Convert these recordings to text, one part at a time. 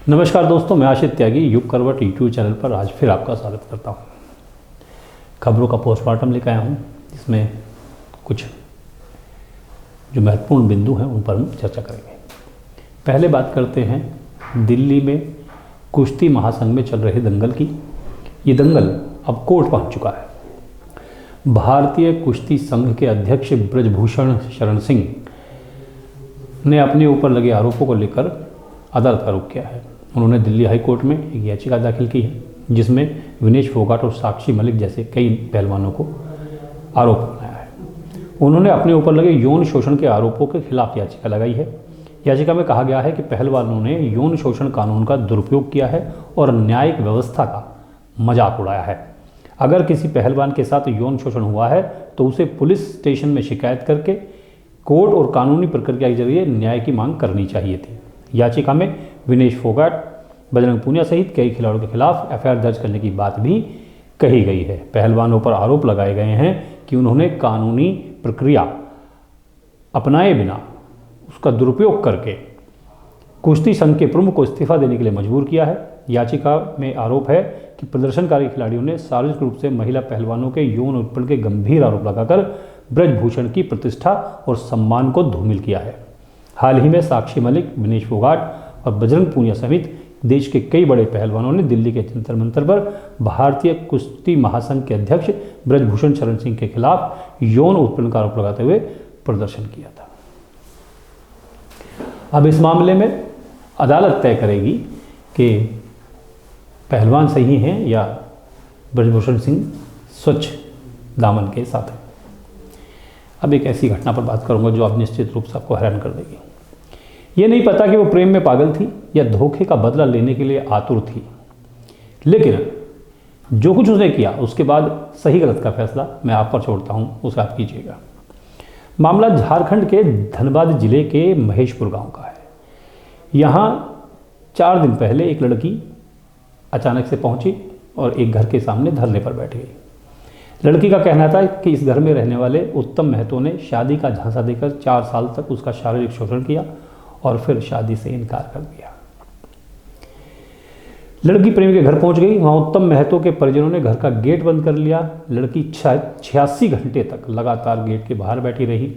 नमस्कार दोस्तों, मैं आशित त्यागी युग करवट यूट्यूब चैनल पर आज फिर आपका स्वागत करता हूं। खबरों का पोस्टमार्टम लेकर आया हूं, जिसमें कुछ जो महत्वपूर्ण बिंदु हैं उन पर हम चर्चा करेंगे। पहले बात करते हैं दिल्ली में कुश्ती महासंघ में चल रहे दंगल की। ये दंगल अब कोर्ट पहुंच चुका है। भारतीय कुश्ती संघ के अध्यक्ष ब्रजभूषण शरण सिंह ने अपने ऊपर लगे आरोपों को लेकर अदालत का रुख किया है। उन्होंने दिल्ली हाई कोर्ट में एक याचिका दाखिल की है, जिसमें विनेश फोगाट और साक्षी मलिक जैसे कई पहलवानों को आरोप बनाया है। उन्होंने अपने ऊपर लगे यौन शोषण के आरोपों के खिलाफ याचिका लगाई है। याचिका में कहा गया है कि पहलवानों ने यौन शोषण कानून का दुरुपयोग किया है और न्यायिक व्यवस्था का मजाक उड़ाया है। अगर किसी पहलवान के साथ यौन शोषण हुआ है तो उसे पुलिस स्टेशन में शिकायत करके कोर्ट और कानूनी प्रक्रिया के जरिए न्याय की मांग करनी चाहिए थी। याचिका में विनेश फोगाट, बजरंग पूनिया सहित कई खिलाड़ियों के खिलाफ एफआईआर दर्ज करने की बात भी कही गई है। पहलवानों पर आरोप लगाए गए हैं कि उन्होंने कानूनी प्रक्रिया अपनाए बिना उसका दुरुपयोग करके कुश्ती संघ के प्रमुख को इस्तीफा देने के लिए मजबूर किया है। याचिका में आरोप है कि प्रदर्शनकारी खिलाड़ियों ने सार्वजनिक रूप से महिला पहलवानों के यौन उत्पीड़न के गंभीर आरोप लगाकर ब्रजभूषण की प्रतिष्ठा और सम्मान को धूमिल किया है। हाल ही में साक्षी मलिक, विनेश फोगाट और बजरंग पूनिया समेत देश के कई बड़े पहलवानों ने दिल्ली के जंतर मंतर पर भारतीय कुश्ती महासंघ के अध्यक्ष ब्रजभूषण शरण सिंह के खिलाफ यौन उत्पीड़न का आरोप लगाते हुए प्रदर्शन किया था। अब इस मामले में अदालत तय करेगी कि पहलवान सही हैं या ब्रजभूषण सिंह स्वच्छ दामन के साथ हैं। अब एक ऐसी घटना पर बात करूंगा जो अब निश्चित रूप से आपको हैरान कर देगी। ये नहीं पता कि वो प्रेम में पागल थी या धोखे का बदला लेने के लिए आतुर थी, लेकिन जो कुछ उसने किया उसके बाद सही गलत का फैसला मैं आप पर छोड़ता हूं, उसे आप कीजिएगा। मामला झारखंड के धनबाद जिले के महेशपुर गांव का है। यहाँ 4 दिन पहले एक लड़की अचानक से पहुंची और एक घर के सामने धरने पर बैठ गई। लड़की का कहना था कि इस घर में रहने वाले उत्तम महतो ने शादी का झांसा देकर 4 साल तक उसका शारीरिक शोषण किया और फिर शादी से इनकार कर दिया। लड़की प्रेमी के घर पहुंच गई। वहां उत्तम महतो के परिजनों ने घर का गेट बंद कर लिया। लड़की 86 घंटे तक लगातार गेट के बाहर बैठी रही।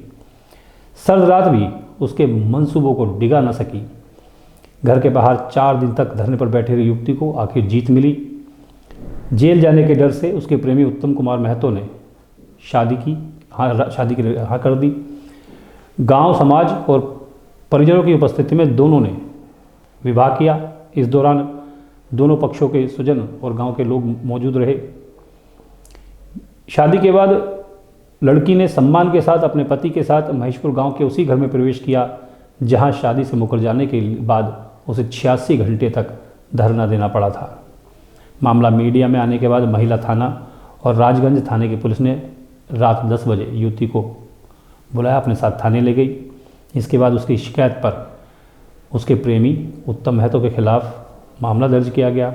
सर्द रात भी उसके मंसूबों को डिगा न सकी। घर के बाहर 4 दिन तक धरने पर बैठी रही युवती को आखिर जीत मिली। जेल जाने के डर से उसके प्रेमी उत्तम कुमार महतो ने शादी की हाँ कर दी। गांव समाज और परिजनों की उपस्थिति में दोनों ने विवाह किया। इस दौरान दोनों पक्षों के स्वजन और गांव के लोग मौजूद रहे। शादी के बाद लड़की ने सम्मान के साथ अपने पति के साथ महेशपुर गांव के उसी घर में प्रवेश किया, जहां शादी से मुकर जाने के बाद उसे 86 घंटे तक धरना देना पड़ा था। मामला मीडिया में आने के बाद महिला थाना और राजगंज थाने की पुलिस ने रात 10 बजे युवती को बुलाया, अपने साथ थाने ले गई। इसके बाद उसकी शिकायत पर उसके प्रेमी उत्तम महतो के खिलाफ मामला दर्ज किया गया।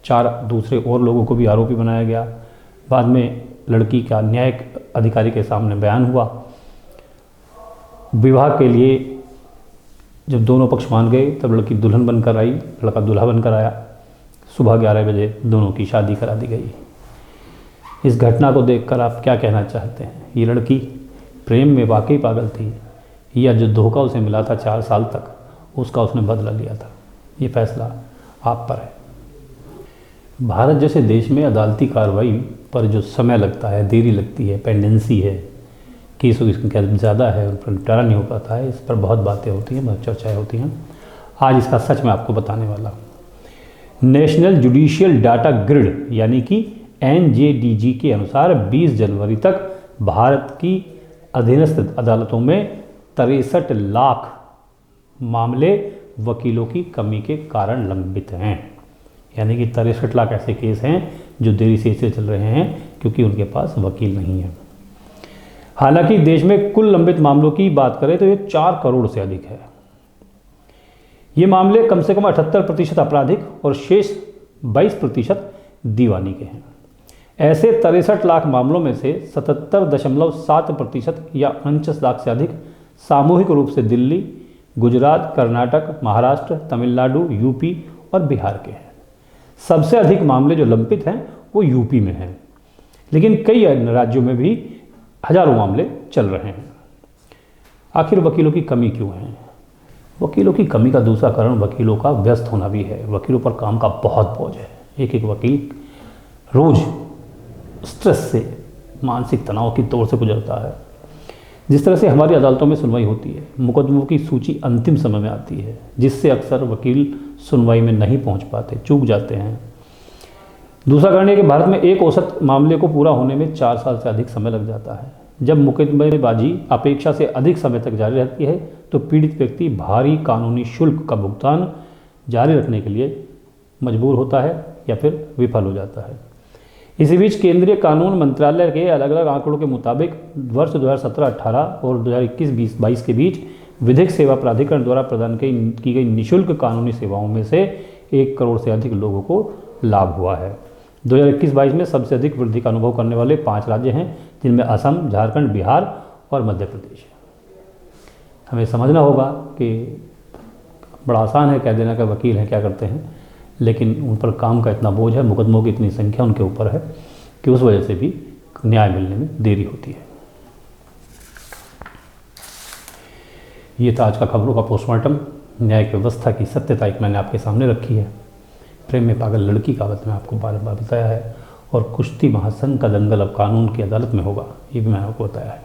4 दूसरे और लोगों को भी आरोपी बनाया गया। बाद में लड़की का न्यायिक अधिकारी के सामने बयान हुआ। विवाह के लिए जब दोनों पक्ष मान गए तब लड़की दुल्हन बनकर आई, लड़का दूल्हा बनकर आया। सुबह 11 बजे दोनों की शादी करा दी गई। इस घटना को देखकर आप क्या कहना चाहते हैं? ये लड़की प्रेम में वाकई पागल थी या जो धोखा उसे मिला था 4 साल तक, उसका उसने बदला लिया था? ये फैसला आप पर है। भारत जैसे देश में अदालती कार्रवाई पर जो समय लगता है, देरी लगती है, पेंडेंसी है, केसों की संख्या ज़्यादा है, उन पर निपटारा नहीं हो पाता है, इस पर बहुत बातें होती हैं, बहुत चर्चाएँ होती हैं। आज इसका सच मैं आपको बताने वाला हूँ। नेशनल जुडिशियल डाटा ग्रिड यानी कि NJDG के अनुसार 20 जनवरी तक भारत की अधीनस्थ अदालतों में 63 लाख मामले वकीलों की कमी के कारण लंबित हैं। यानी कि 63 लाख ऐसे केस हैं जो देरी से चल रहे हैं क्योंकि उनके पास वकील नहीं है। हालांकि देश में कुल लंबित मामलों की बात करें तो ये 4 करोड़ से अधिक है। ये मामले कम से कम 78% आपराधिक और शेष 22% दीवानी के हैं। ऐसे 63 लाख मामलों में से 77.7% या 49 लाख से अधिक सामूहिक रूप से दिल्ली, गुजरात, कर्नाटक, महाराष्ट्र, तमिलनाडु, यूपी और बिहार के हैं। सबसे अधिक मामले जो लंबित हैं वो यूपी में हैं, लेकिन कई अन्य राज्यों में भी हजारों मामले चल रहे हैं। आखिर वकीलों की कमी क्यों है? वकीलों की कमी का दूसरा कारण वकीलों का व्यस्त होना भी है। वकीलों पर काम का बहुत बोझ है। एक एक वकील रोज स्ट्रेस से, मानसिक तनाव की तौर से गुजरता है। जिस तरह से हमारी अदालतों में सुनवाई होती है, मुकदमों की सूची अंतिम समय में आती है, जिससे अक्सर वकील सुनवाई में नहीं पहुंच पाते, चूक जाते हैं। दूसरा कारण है कि भारत में एक औसत मामले को पूरा होने में 4 साल से अधिक समय लग जाता है। जब मुकदमेबाजी अपेक्षा से अधिक समय तक जारी रहती है तो पीड़ित व्यक्ति भारी कानूनी शुल्क का भुगतान जारी रखने के लिए मजबूर होता है या फिर विफल हो जाता है। इसी बीच केंद्रीय कानून मंत्रालय के अलग अलग आंकड़ों के मुताबिक वर्ष 2017-18 और 2021-22 के बीच विधिक सेवा प्राधिकरण द्वारा प्रदान की गई निःशुल्क कानूनी सेवाओं में से 1 करोड़ से अधिक लोगों को लाभ हुआ है। 2021-22 में सबसे अधिक वृद्धि का अनुभव करने वाले 5 राज्य हैं, जिनमें असम, झारखंड, बिहार और मध्य प्रदेश है। हमें समझना होगा कि बड़ा आसान है कह देना कि वकील हैं क्या करते हैं, लेकिन उन पर काम का इतना बोझ है, मुकदमों की इतनी संख्या उनके ऊपर है कि उस वजह से भी न्याय मिलने में देरी होती है। ये था आज का खबरों का पोस्टमार्टम। न्यायिक व्यवस्था की सत्यता एक मैंने आपके सामने रखी है। प्रेम में पागल लड़की का बात मैं आपको बार बार बताया है, और कुश्ती महासंघ का दंगल अब कानून की अदालत में होगा, ये भी मैंने आपको बताया है।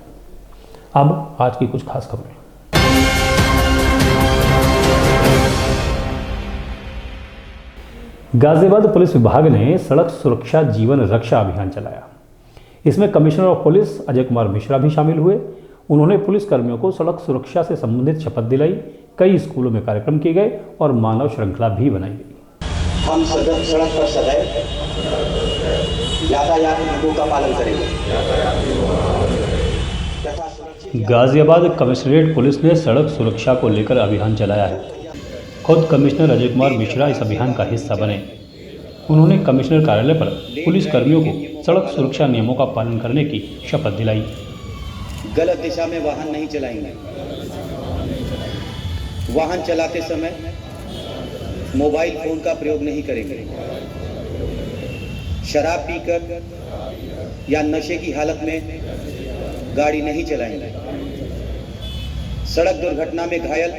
अब आज की कुछ खास खबरें। गाजियाबाद पुलिस विभाग ने सड़क सुरक्षा जीवन रक्षा अभियान चलाया। इसमें commissioner of police Ajay Kumar Mishra भी शामिल हुए। उन्होंने पुलिस कर्मियों को सड़क सुरक्षा से संबंधित शपथ दिलाई। कई स्कूलों में कार्यक्रम किए गए और मानव श्रृंखला भी बनाई गई। हम सड़क पर सदैव यातायात नियमों का पालन करेंगे। गाजियाबाद कमिश्नरेट पुलिस ने सड़क सुरक्षा को लेकर अभियान चलाया है। खुद कमिश्नर अजय कुमार मिश्रा इस अभियान का हिस्सा बने। उन्होंने कमिश्नर कार्यालय पर पुलिस कर्मियों को सड़क सुरक्षा नियमों का पालन करने की शपथ दिलाई। गलत दिशा में वाहन नहीं चलाएंगे। वाहन चलाते समय मोबाइल फोन का प्रयोग नहीं करेंगे। शराब पीकर या नशे की हालत में गाड़ी नहीं चलाएंगे। सड़क दुर्घटना में घायल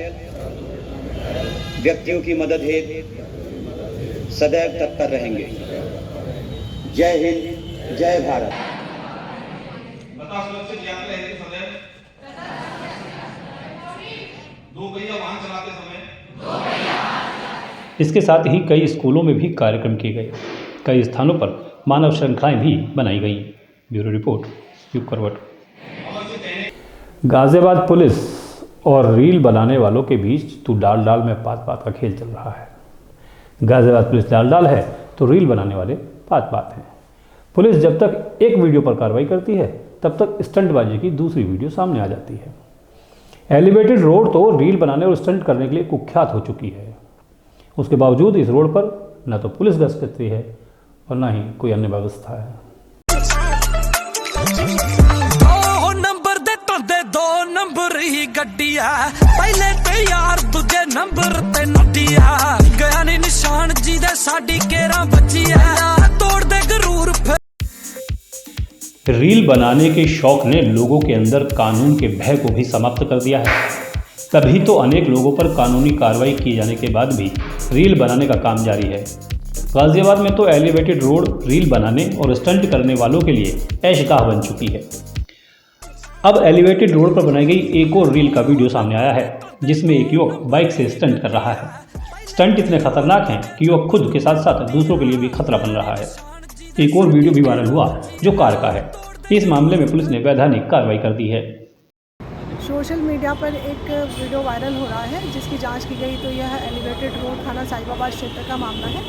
व्यक्तियों की मदद हेतु सदैव तत्पर रहेंगे। जय हिंद, जय भारत। सुरक्षित यात्रा हेतु सदैव दो पहिया वाहन चलाते समय। इसके साथ ही कई स्कूलों में भी कार्यक्रम किए गए। कई स्थानों पर मानव श्रृंखलाएं भी बनाई गईं। ब्यूरो रिपोर्ट, युग करवट। गाजियाबाद पुलिस और रील बनाने वालों के बीच तो डाल डाल में पात पात का खेल चल रहा है। गाजियाबाद पुलिस डाल डाल है तो रील बनाने वाले पात पात हैं। पुलिस जब तक एक वीडियो पर कार्रवाई करती है तब तक स्टंटबाजी की दूसरी वीडियो सामने आ जाती है। एलिवेटेड रोड तो रील बनाने और स्टंट करने के लिए कुख्यात हो चुकी है। उसके बावजूद इस रोड पर न तो पुलिस गश्त करती है और न ही कोई अन्य व्यवस्था है। दो नंबर ही गड्डिया, पहले ते यार दूजे नंबर ते नोटिया, गया नहीं निशान जी दे साडी केरा बचिया, तोड़ दे गरूर। रील बनाने के शौक ने लोगों के अंदर कानून के भय को भी समाप्त कर दिया है। तभी तो अनेक लोगों पर कानूनी कार्रवाई किए जाने के बाद भी रील बनाने का काम जारी है। गाजियाबाद में तो एलिवेटेड रोड रील बनाने और स्टंट करने वालों के लिए ऐशगाह बन चुकी है। अब एलिवेटेड रोड पर बनाई गई एक और रील का वीडियो सामने आया है, जिसमें एक युवक बाइक से स्टंट कर रहा है। स्टंट इतने खतरनाक हैं कि युवक खुद के साथ साथ दूसरों के लिए भी खतरा बन रहा है। एक और वीडियो भी वायरल हुआ जो कार का है। इस मामले में पुलिस ने वैधानिक कार्रवाई कर दी है। सोशल मीडिया पर एक वीडियो वायरल हो रहा है जिसकी जांच की गई तो यह एलिवेटेड रोड थाना साहिबाबाद क्षेत्र का मामला है।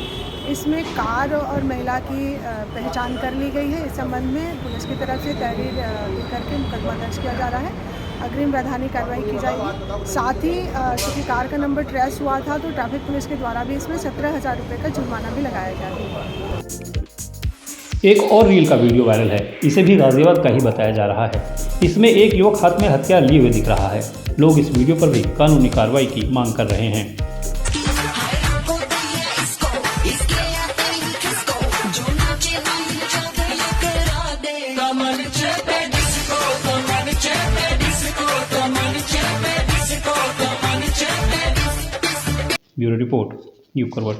इसमें कार और महिला की पहचान कर ली गई है। इस संबंध में पुलिस की तरफ से तहरीर करके मुकदमा दर्ज किया जा रहा है। अग्रिम वैधानिक कार्रवाई की जाएगी। साथ ही चूँकि कार का नंबर ट्रेस हुआ था तो ट्रैफिक पुलिस के द्वारा भी इसमें 17,000 रुपये का जुर्माना भी लगाया गया। एक और रील का वीडियो वायरल है। इसे भी गाजियाबाद का ही बताया जा रहा है। इसमें एक युवक हाथ में हथियार लिए हुए दिख रहा है। लोग इस वीडियो पर भी कानूनी कार्रवाई की मांग कर रहे हैं। ब्यूरो रिपोर्ट यूप करवट।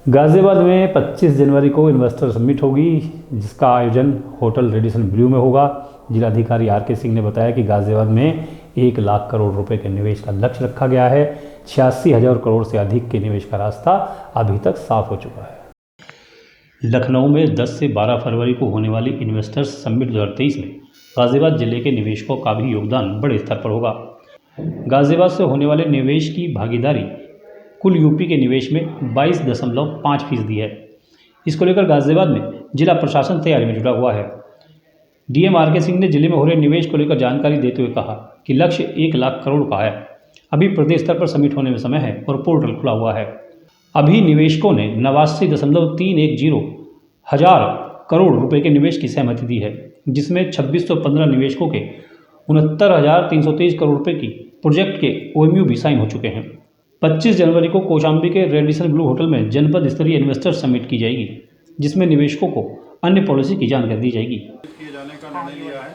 गाजियाबाद में 25 जनवरी को इन्वेस्टर समिट होगी, जिसका आयोजन होटल रेडिसन ब्लू में होगा। जिलाधिकारी आर के सिंह ने बताया कि गाजियाबाद में 1 लाख करोड़ रुपए के निवेश का लक्ष्य रखा गया है। 86,000 करोड़ से अधिक के निवेश का रास्ता अभी तक साफ हो चुका है। लखनऊ में 10 से 12 फरवरी को होने वाली इन्वेस्टर्स समिट 2023 में गाजियाबाद जिले के निवेशकों का भी योगदान बड़े स्तर पर होगा। गाजियाबाद से होने वाले निवेश की भागीदारी कुल यूपी के निवेश में 22.5% है। इसको लेकर गाजियाबाद में जिला प्रशासन तैयारी में जुटा हुआ है। डीएम आर के सिंह ने जिले में हो रहे निवेश को लेकर जानकारी देते हुए कहा कि लक्ष्य 1 लाख करोड़ का है। अभी प्रदेश स्तर पर समिट होने में समय है और पोर्टल खुला हुआ है। अभी निवेशकों ने 89.310 हजार करोड़ रुपए के निवेश की सहमति दी है, जिसमें 2615 निवेशकों के 69,323 करोड़ रुपए की प्रोजेक्ट के OMU भी साइन हो चुके हैं। 25 जनवरी को कौशाम्बी के रेडिसन ब्लू होटल में जनपद स्तरीय इन्वेस्टर समिट की जाएगी, जिसमें निवेशकों को अन्य पॉलिसी की जानकारी दी जाएगी। किए जाने का निर्णय लिया है,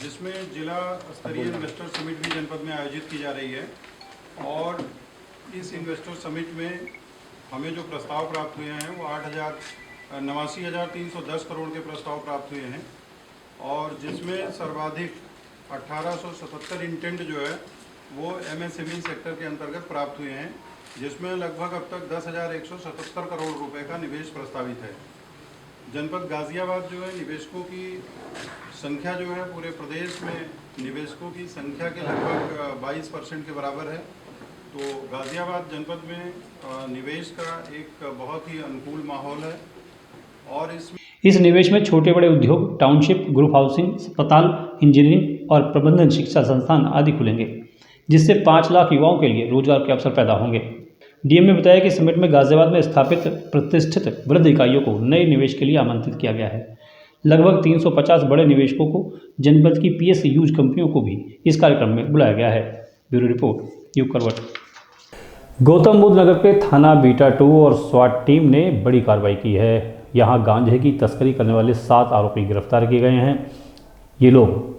जिसमें जिला स्तरीय इन्वेस्टर समिट भी जनपद में आयोजित की जा रही है। और इस इन्वेस्टर समिट में हमें जो प्रस्ताव प्राप्त हुए हैं वो 89,310 करोड़ के प्रस्ताव प्राप्त हुए हैं, और जिसमें सर्वाधिक 1877 इंटेंट जो है वो MSME सेक्टर के अंतर्गत प्राप्त हुए हैं, जिसमें लगभग अब तक 10,177 करोड़ रुपए का निवेश प्रस्तावित है। जनपद गाजियाबाद जो है निवेशकों की संख्या जो है पूरे प्रदेश में निवेशकों की संख्या के लगभग 22% के बराबर है। तो गाजियाबाद जनपद में निवेश का एक बहुत ही अनुकूल माहौल है। और इस निवेश में छोटे बड़े उद्योग, टाउनशिप, ग्रुप हाउसिंग, अस्पताल, इंजीनियरिंग और प्रबंधन शिक्षा संस्थान आदि खुलेंगे, जिससे 5 लाख युवाओं के लिए रोजगार के अवसर पैदा होंगे। डीएम ने बताया कि समिट में गाजियाबाद में स्थापित प्रतिष्ठित वृद्ध इकाइयों को नए निवेश के लिए आमंत्रित किया गया है। लगभग 350 बड़े निवेशकों को जनपद की PSU यूज कंपनियों को भी इस कार्यक्रम में बुलाया गया है। ब्यूरो रिपोर्ट यूप करवट। गौतम बुद्ध नगर के थाना बीटा 2 और स्वाट टीम ने बड़ी कार्रवाई की है। यहाँ गांजे की तस्करी करने वाले 7 आरोपी गिरफ्तार किए गए हैं। ये लोग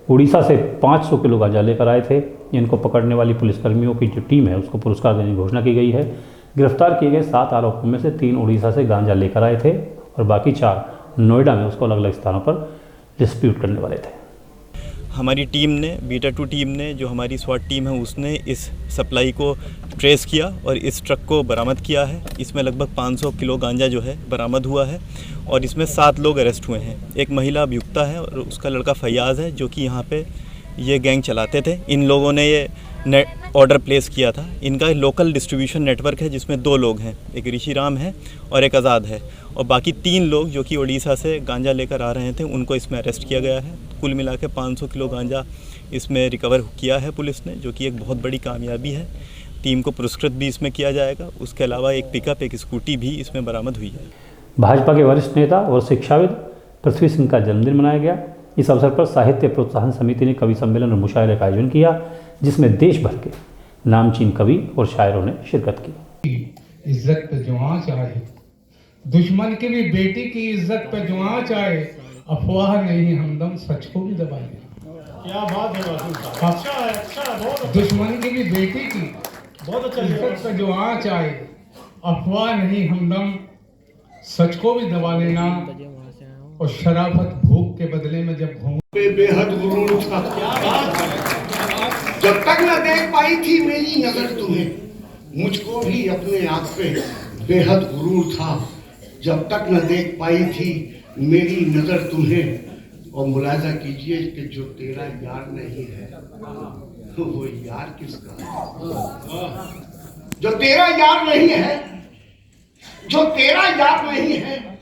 उड़ीसा से 500 किलो गांजा लेकर आए थे। इनको पकड़ने वाली पुलिसकर्मियों की जो टीम है उसको पुरस्कार देने की घोषणा की गई है। गिरफ्तार किए गए 7 आरोपियों में से 3 उड़ीसा से गांजा लेकर आए थे और बाकी 4 नोएडा में उसको अलग अलग स्थानों पर डिस्प्यूट करने वाले थे। हमारी टीम ने, बीटा 2 टीम ने, जो हमारी स्वाट टीम है, उसने इस सप्लाई को ट्रेस किया और इस ट्रक को बरामद किया है। इसमें लगभग 500 किलो गांजा जो है बरामद हुआ है और इसमें 7 लोग अरेस्ट हुए हैं। एक महिला अभियुक्ता है और उसका लड़का फैयाज़ है, जो कि यहाँ पे ये गैंग चलाते थे। इन लोगों ने ये ऑर्डर प्लेस किया था। इनका लोकल डिस्ट्रीब्यूशन नेटवर्क है, जिसमें 2 लोग हैं, एक ऋषि राम है और एक आज़ाद है, और बाकी 3 लोग जो कि उड़ीसा से गांजा लेकर आ रहे थे, उनको इसमें अरेस्ट किया गया है। कुल मिला के 500 किलो गांजा इसमें रिकवर किया है पुलिस ने, जो कि एक बहुत बड़ी कामयाबी है। टीम को पुरस्कृत भी इसमें किया जाएगा। उसके अलावा एक पिकअप, एक स्कूटी भी इसमें बरामद हुई है। भाजपा के वरिष्ठ नेता और शिक्षाविद पृथ्वी सिंह का जन्मदिन मनाया गया। इस अवसर पर साहित्य प्रोत्साहन समिति ने कवि सम्मेलन और मुशायरे का आयोजन किया, जिसमें देश भर के नामचीन कवि और शायरों ने शिरकत की। इज्जत पे जो आँच आए, दुश्मन की भी बेटी की इज्जत पे जो आँच आए, अफवाह नहीं हमदम सच को भी दबाए। क्या बात है, अच्छा, दुश्मन की भी बेटी की बहुत अच्छा इज्जत पे जो आँच आए, अफवाह नहीं हमदम सच को भी दबा लेना। और शराफत भूख के बदले में जब घूम बेहद गुरूर था। जब तक न देख पाई थी मेरी नजर तुम्हें, मुझको भी अपने आप पे बेहद गुरूर था। जब तक न देख पाई थी मेरी नजर तुम्हें। और मुलाजा कीजिए कि जो तेरा यार नहीं है वो यार किसका है? जो तेरा यार नहीं है, जो तेरा यार नहीं है,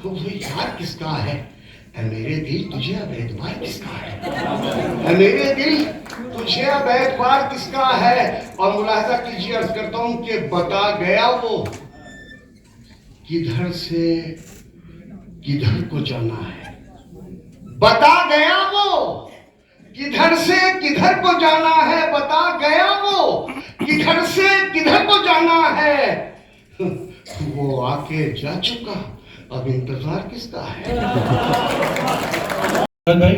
वो यार किसका है? मेरे दिल तुझे अब एतबार किसका है? मेरे दिल तुझे अब एतबार किसका है? और मुलाहिजा कीजिए, अर्ज करता हूं कि बता गया वो किधर से किधर को जाना है। बता गया वो किधर से किधर को जाना है। बता गया वो किधर से किधर को जाना है। वो आके जा चुका अब इंतजार किसका है? भाई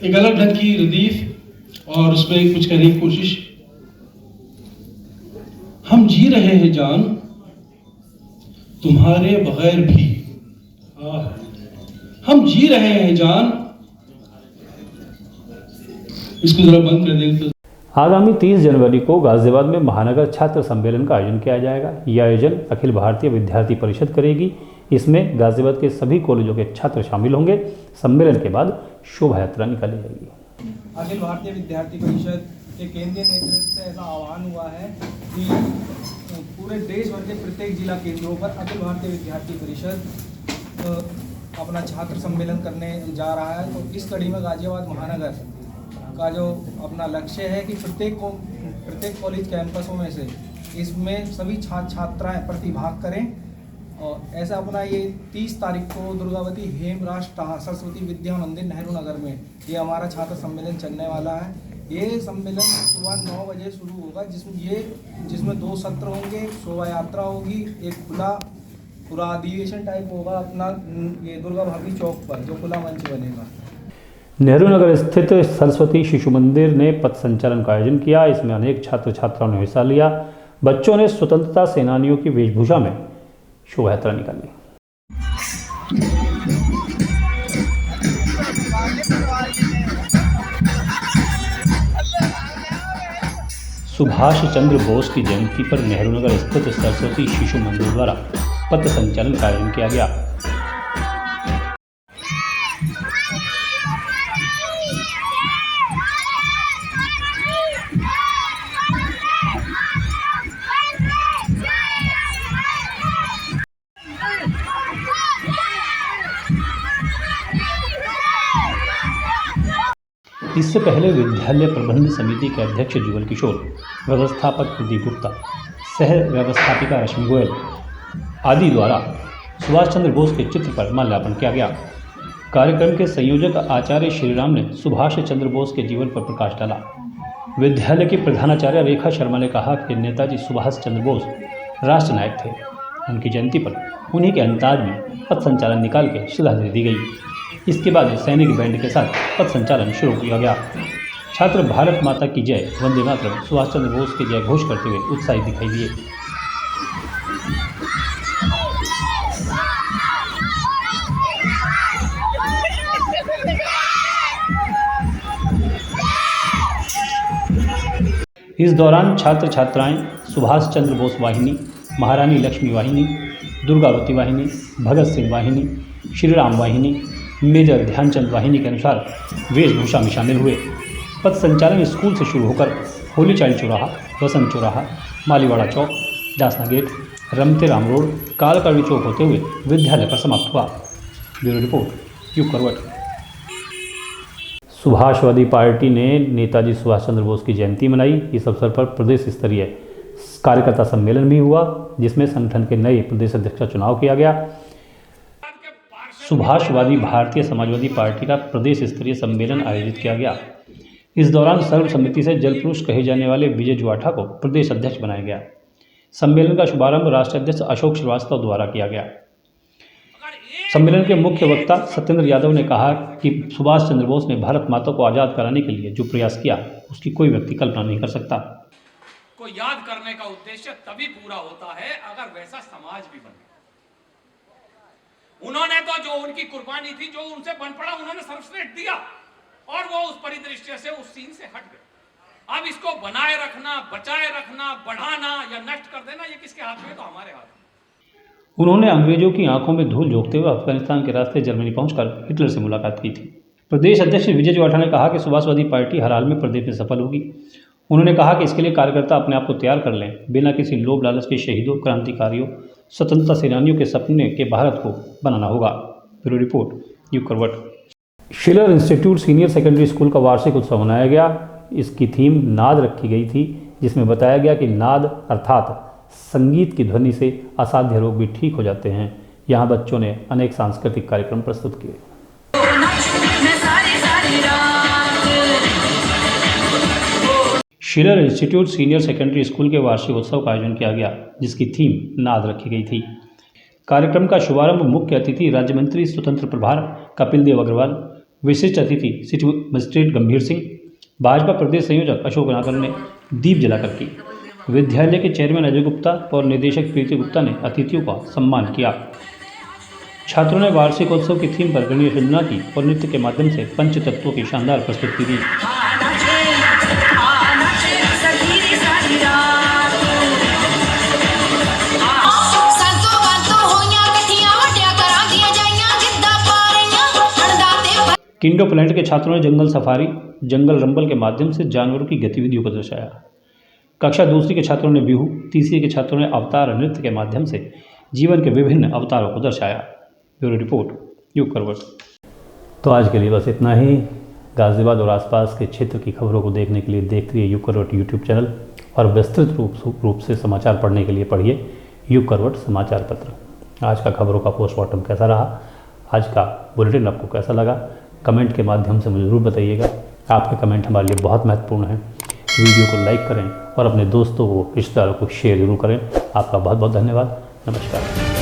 एक अलग ढंग की रिलीफ और उसमें कुछ करने की कोशिश। हम जी रहे हैं जान तुम्हारे बगैर भी, हम जी रहे हैं जान। इसको जरा बंद कर दें तो। आगामी 30 जनवरी को गाजियाबाद में महानगर छात्र सम्मेलन का आयोजन किया जाएगा। यह आयोजन अखिल भारतीय विद्यार्थी परिषद करेगी। इसमें गाजियाबाद के सभी कॉलेजों के छात्र शामिल होंगे। सम्मेलन के बाद शोभा यात्रा निकाली जाएगी। अखिल भारतीय विद्यार्थी परिषद के केंद्रीय नेतृत्व से ऐसा आह्वान हुआ है कि पूरे देश भर के प्रत्येक जिला केंद्रों पर अखिल भारतीय विद्यार्थी परिषद अपना छात्र सम्मेलन करने जा रहा है। तो इस कड़ी में गाजियाबाद महानगर का जो अपना लक्ष्य है कि प्रत्येक कॉलेज कैंपसों में से इसमें सभी छात्र छात्राएँ प्रतिभाग करें। और ऐसा अपना ये 30 तारीख को दुर्गावती हेमराष्ट्र सरस्वती विद्या मंदिर नेहरू नगर में ये हमारा छात्र सम्मेलन चलने वाला है। ये सम्मेलन सुबह 9 बजे शुरू होगा, जिसमें 2 सत्र होंगे, शोभा यात्रा होगी, एक पूरा अधिवेशन टाइप होगा अपना ये दुर्गा भाभी चौक पर जो खुला मंच बनेगा। नेहरू नगर स्थित सरस्वती शिशु मंदिर ने पथ संचलन का आयोजन किया। इसमें अनेक छात्र छात्राओं ने हिस्सा लिया। बच्चों ने स्वतंत्रता सेनानियों की वेशभूषा में शोभा यात्रा निकाली। सुभाष चंद्र बोस की जयंती पर नेहरू नगर स्थित सरस्वती शिशु मंदिर द्वारा पथ संचलन का आयोजन किया गया। इससे पहले विद्यालय प्रबंध समिति के अध्यक्ष जुगल किशोर, व्यवस्थापक प्रदीप गुप्ता, सह व्यवस्थापिका रश्मि गोयल आदि द्वारा सुभाष चंद्र बोस के चित्र पर माल्यार्पण किया गया। कार्यक्रम के संयोजक आचार्य श्रीराम ने सुभाष चंद्र बोस के जीवन पर प्रकाश डाला। विद्यालय की प्रधानाचार्य रेखा शर्मा ने कहा कि नेताजी सुभाष चंद्र बोस राष्ट्र नायक थे। उनकी जयंती पर उन्हीं के अंदाज में पथ संचालन निकाल के श्रद्धांजलि दी गई। इसके बाद सैनिक बैंड के साथ पथ संचालन शुरू किया गया। छात्र भारत माता की जय, वंदे मातरम, सुभाष चंद्र बोस की जय घोष करते हुए उत्साहित दिखाई दिए। इस दौरान छात्र छात्राएं सुभाष चंद्र बोस वाहिनी, महारानी लक्ष्मी वाहिनी, दुर्गावती वाहिनी, भगत सिंह वाहिनी, श्रीराम वाहिनी, मेजर ध्यानचंद वाहिनी के अनुसार वेशभूषा में शामिल हुए। पथ संचालन स्कूल से शुरू होकर होली चाइल्ड चौराहा, वसंत चौराहा, मालीवाड़ा चौक, दासना गेट, रमते राम रोड, कालकर्णी चौक होते हुए विद्यालय पर समाप्त हुआ। ब्यूरो रिपोर्ट, युग करवट। सुभाषवादी पार्टी ने नेताजी सुभाष चंद्र बोस की जयंती मनाई। इस अवसर पर प्रदेश स्तरीय कार्यकर्ता सम्मेलन भी हुआ, जिसमें संगठन के नए प्रदेश अध्यक्ष का चुनाव किया गया। सुभाषवादी भारतीय समाजवादी पार्टी का प्रदेश स्तरीय सम्मेलन आयोजित किया गया। इस दौरान सर्वसम्मति से जल पुरुष कहे जाने वाले विजय जुआठा को प्रदेश अध्यक्ष बनाया गया। सम्मेलन का शुभारंभ राष्ट्रीय अध्यक्ष अशोक श्रीवास्तव द्वारा किया गया। सम्मेलन के मुख्य वक्ता सत्येंद्र यादव ने कहा कि सुभाष चंद्र बोस ने भारत माता को आज़ाद कराने के लिए जो प्रयास किया, उसकी कोई व्यक्ति कल्पना नहीं कर सकता। को याद करने का उद्देश्य तभी पूरा होता है अगर वैसा समाज भी बने। उन्होंने तो जो उनकी कुर्बानी थी, जो उनसे बन पड़ा, उन्होंने सर्वश्रेष्ठ दिया और वो उस परिदृश्य से, उस सीन से हट गए। अब इसको बनाए रखना, बचाए रखना, बढ़ाना या नष्ट कर देना, ये किसके हाथ में? तो हमारे हाथ में। उन्होंने अंग्रेजों की आंखों में धूल झोंकते हुए अफगानिस्तान के रास्ते जर्मनी पहुंचकर हिटलर से मुलाकात की थी। प्रदेश अध्यक्ष विजय जुआठा ने कहा कि सुभाषवादी पार्टी हर हाल में प्रदेश में सफल होगी। उन्होंने कहा कि इसके लिए कार्यकर्ता अपने आप को तैयार कर लें, बिना किसी लोभ लालच के शहीदों, क्रांतिकारियों, स्वतंत्रता सेनानियों के सपने के भारत को बनाना होगा। ब्यूरो रिपोर्ट, युग करवट। शिलर इंस्टीट्यूट सीनियर सेकेंडरी स्कूल का वार्षिक उत्सव मनाया गया। इसकी थीम नाद रखी गई थी, जिसमें बताया गया कि नाद अर्थात संगीत की ध्वनि से असाध्य रोग भी ठीक हो जाते हैं। यहाँ बच्चों ने अनेक सांस्कृतिक कार्यक्रम प्रस्तुत किए। शिलर इंस्टीट्यूट सीनियर सेकेंडरी स्कूल के वार्षिक उत्सव का आयोजन किया गया, जिसकी थीम नाद रखी गई थी। कार्यक्रम का शुभारंभ मुख्य अतिथि राज्य मंत्री स्वतंत्र प्रभार कपिल देव अग्रवाल, विशिष्ट अतिथि सिटी मजिस्ट्रेट गंभीर सिंह, भाजपा प्रदेश संयोजक अशोक नागर ने दीप जलाकर की। विद्यालय के चेयरमैन अजय गुप्ता और निदेशक प्रीति गुप्ता ने अतिथियों का सम्मान किया। छात्रों ने वार्षिकोत्सव की थीम पर गणेश वंदना की और नृत्य के माध्यम से पंच तत्वों की शानदार प्रस्तुति दी। किंडो प्लांट के छात्रों ने जंगल सफारी, जंगल रंबल के माध्यम से जानवरों की गतिविधियों को दर्शाया। कक्षा दूसरी के छात्रों ने बिहू, तीसरी के छात्रों ने अवतार नृत्य के माध्यम से जीवन के विभिन्न अवतारों को दर्शाया। ब्यूरो रिपोर्ट, युग करवट। तो आज के लिए बस इतना ही। गाज़ियाबाद और आसपास के क्षेत्र की खबरों को देखने के लिए देखते रहिए युग करवट यूट्यूब चैनल और विस्तृत रूप से समाचार पढ़ने के लिए पढ़िए युग करवट समाचार पत्र। आज का खबरों का पोस्टमार्टम कैसा रहा, आज का बुलेटिन आपको कैसा लगा, कमेंट के माध्यम से मुझे ज़रूर बताइएगा। आपके कमेंट हमारे लिए बहुत महत्वपूर्ण हैं। वीडियो को लाइक करें और अपने दोस्तों को, रिश्तेदारों को शेयर जरूर करें। आपका बहुत बहुत धन्यवाद। नमस्कार।